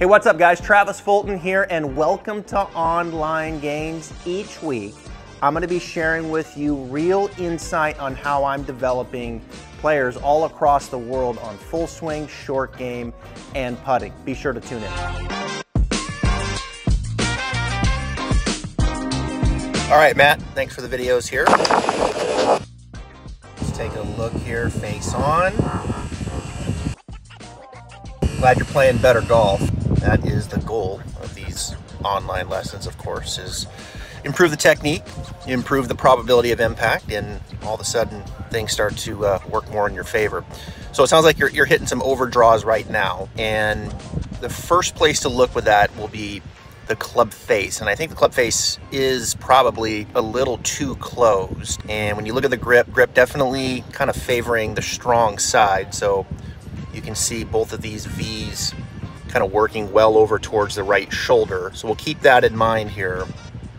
Hey, what's up guys? Travis Fulton here and welcome to Online Gainz. Each week, I'm gonna be sharing with you real insight on how I'm developing players all across the world on full swing, short game, and putting. Be sure to tune in. All right, Matt, thanks for the videos here. Let's take a look here, face on. Glad you're playing better golf. That is the goal of these online lessons, of course, is improve the technique, improve the probability of impact, and all of a sudden things start to work more in your favor. So it sounds like you're hitting some overdraws right now, and the first place to look with that will be the club face. And I think the club face is probably a little too closed. And when you look at the grip definitely kind of favoring the strong side. So you can see both of these V's kind of working well over towards the right shoulder. So we'll keep that in mind here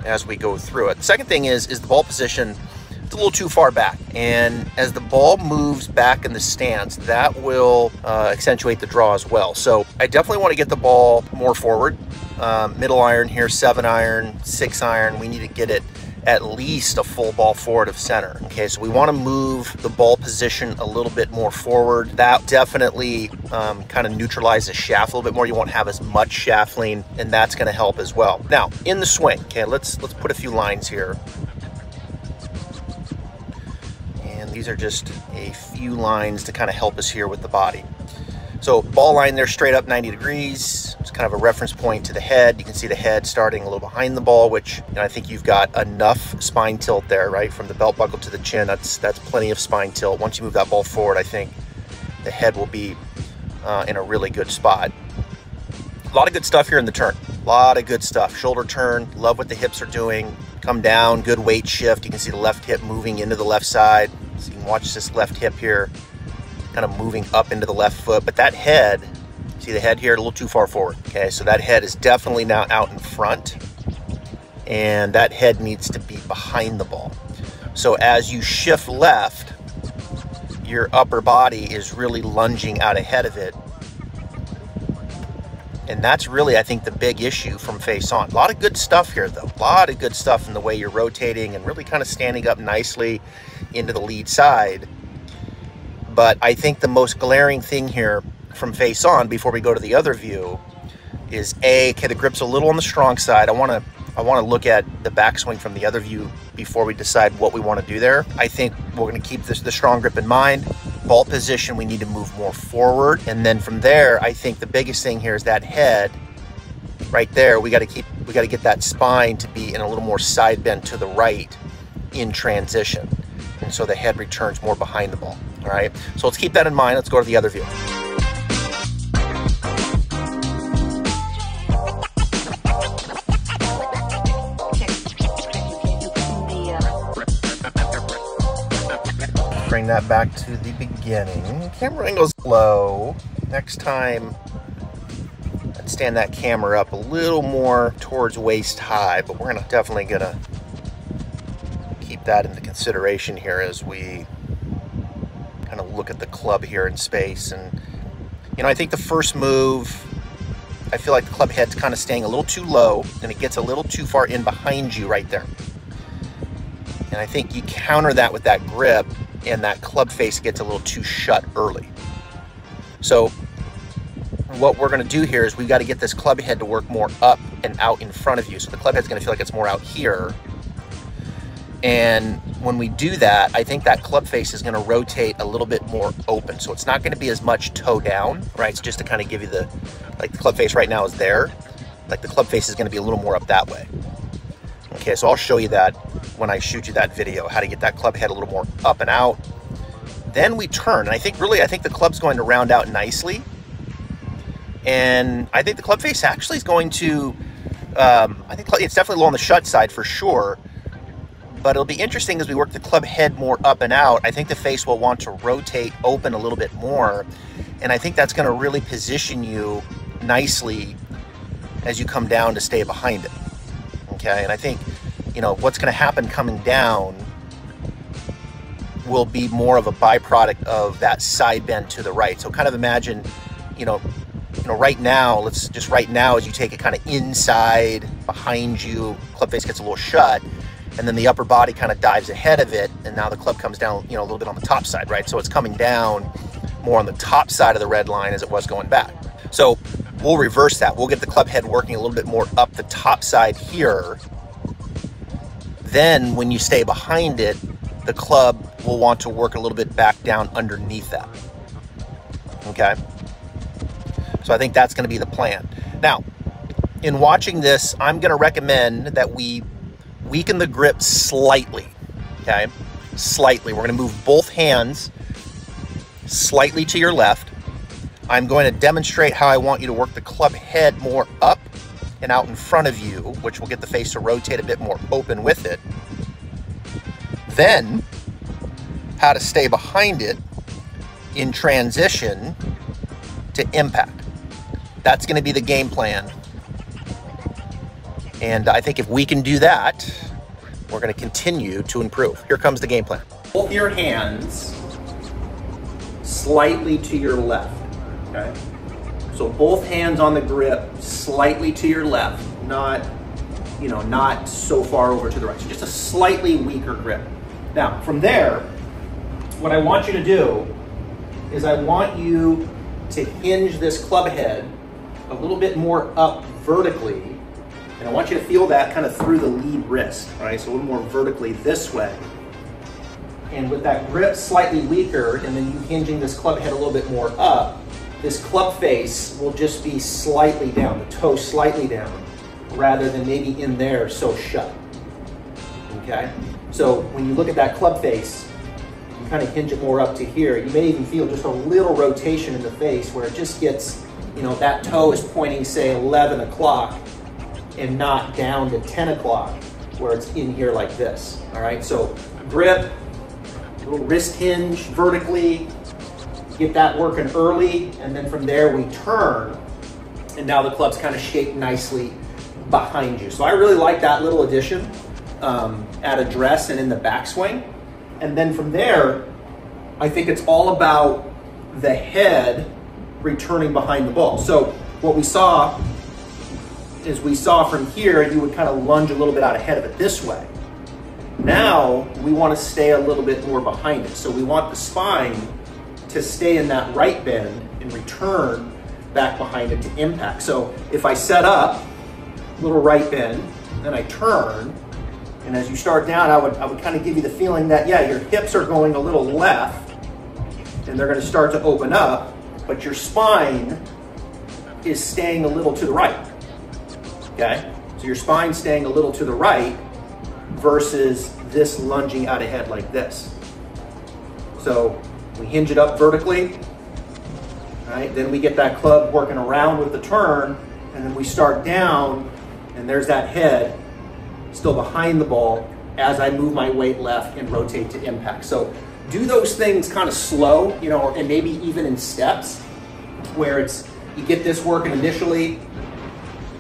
as we go through it. The second thing is the ball position. It's a little too far back, and as the ball moves back in the stance, that will accentuate the draw as well. So I definitely want to get the ball more forward. Middle iron here, 7 iron, 6 iron, we need to get it at least a full ball forward of center. Okay, so we want to move the ball position a little bit more forward. That definitely kind of neutralizes the shaft a little bit more. You won't have as much shaft lean, and that's going to help as well. Now, in the swing, okay, let's put a few lines here. And these are just a few lines to kind of help us here with the body. So ball line there straight up 90 degrees. It's kind of a reference point to the head. You can see the head starting a little behind the ball, which, you know, I think you've got enough spine tilt there, right? From the belt buckle to the chin, that's plenty of spine tilt. Once you move that ball forward, I think the head will be in a really good spot. A lot of good stuff here in the turn. A lot of good stuff. Shoulder turn, love what the hips are doing. Come down, good weight shift. You can see the left hip moving into the left side. So you can watch this left hip here kind of moving up into the left foot, but that head, see the head here, a little too far forward. Okay, so that head is definitely now out in front, and that head needs to be behind the ball. So as you shift left, your upper body is really lunging out ahead of it, and that's really, I think, the big issue from face on. A lot of good stuff here though, a lot of good stuff in the way you're rotating and really kind of standing up nicely into the lead side. But I think the most glaring thing here from face on before we go to the other view is okay, the grip's a little on the strong side. I want to look at the backswing from the other view before we decide what we want to do there. I think we're going to keep the strong grip in mind. Ball position, we need to move more forward. And then from there, I think the biggest thing here is that head right there. We got to get that spine to be in a little more side bend to the right in transition. And so the head returns more behind the ball. All right, so let's keep that in mind. Let's go to the other view. Bring that back to the beginning. Camera angle's low. Next time, I'd stand that camera up a little more towards waist high, but we're definitely gonna keep that into consideration here as we kind of look at the club here in space. And, you know, I think the first move, I feel like the club head's kind of staying a little too low, and it gets a little too far in behind you right there. And I think you counter that with that grip, and that club face gets a little too shut early. So what we're going to do here is we've got to get this club head to work more up and out in front of you. So the club head's going to feel like it's more out here. And when we do that, I think that club face is going to rotate a little bit more open. So it's not going to be as much toe down, right? It's just to kind of give you the club face right now is there. Like the club face is going to be a little more up that way. Okay, so I'll show you that when I shoot you that video, how to get that club head a little more up and out. Then we turn, and I think the club's going to round out nicely. And I think the club face actually is going to, I think it's definitely low on the shut side for sure. But it'll be interesting as we work the club head more up and out. I think the face will want to rotate open a little bit more. And I think that's going to really position you nicely as you come down to stay behind it. Okay, and I think, you know, what's going to happen coming down will be more of a byproduct of that side bend to the right. So kind of imagine, you know, you know, right now, right now as you take it kind of inside, behind you, club face gets a little shut, and then the upper body kind of dives ahead of it, and now the club comes down, you know, a little bit on the top side, right? So it's coming down more on the top side of the red line as it was going back. So we'll reverse that. We'll get the club head working a little bit more up the top side here. Then when you stay behind it, the club will want to work a little bit back down underneath that. Okay? So I think that's going to be the plan. Now, in watching this, I'm going to recommend that we weaken the grip slightly. Okay? Slightly. We're going to move both hands slightly to your left. I'm going to demonstrate how I want you to work the club head more up and out in front of you, which will get the face to rotate a bit more open with it. Then, how to stay behind it in transition to impact. That's going to be the game plan. And I think if we can do that, we're going to continue to improve. Here comes the game plan. Both your hands slightly to your left. Okay? So both hands on the grip, slightly to your left, not, you know, not so far over to the right. So just a slightly weaker grip. Now, from there, what I want you to do is I want you to hinge this club head a little bit more up vertically, and I want you to feel that kind of through the lead wrist, all right? So a little more vertically this way. And with that grip slightly weaker, and then you hinging this club head a little bit more up, this club face will just be slightly down, the toe slightly down, rather than maybe in there so shut, okay? So when you look at that club face, you kind of hinge it more up to here. You may even feel just a little rotation in the face where it just gets, you know, that toe is pointing, say, 11 o'clock and not down to 10 o'clock where it's in here like this, all right? So grip, little wrist hinge vertically, get that working early, and then from there we turn, and now the club's kind of shaped nicely behind you. So I really like that little addition at address and in the backswing. And then from there, I think it's all about the head returning behind the ball. So what we saw is from here, you would kind of lunge a little bit out ahead of it this way. Now we want to stay a little bit more behind it. So we want the spine to stay in that right bend and return back behind it to impact. So if I set up, little right bend, then I turn, and as you start down, I would kind of give you the feeling that, yeah, your hips are going a little left, and they're going to start to open up, but your spine is staying a little to the right, okay? So your spine's staying a little to the right versus this lunging out ahead like this. So we hinge it up vertically, right? Then we get that club working around with the turn, and then we start down, and there's that head still behind the ball as I move my weight left and rotate to impact. So do those things kind of slow, you know, and maybe even in steps where it's, you get this working initially,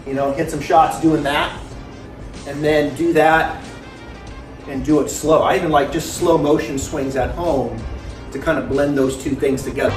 you know, hit some shots doing that, and then do that and do it slow. I even like just slow motion swings at home to kind of blend those two things together.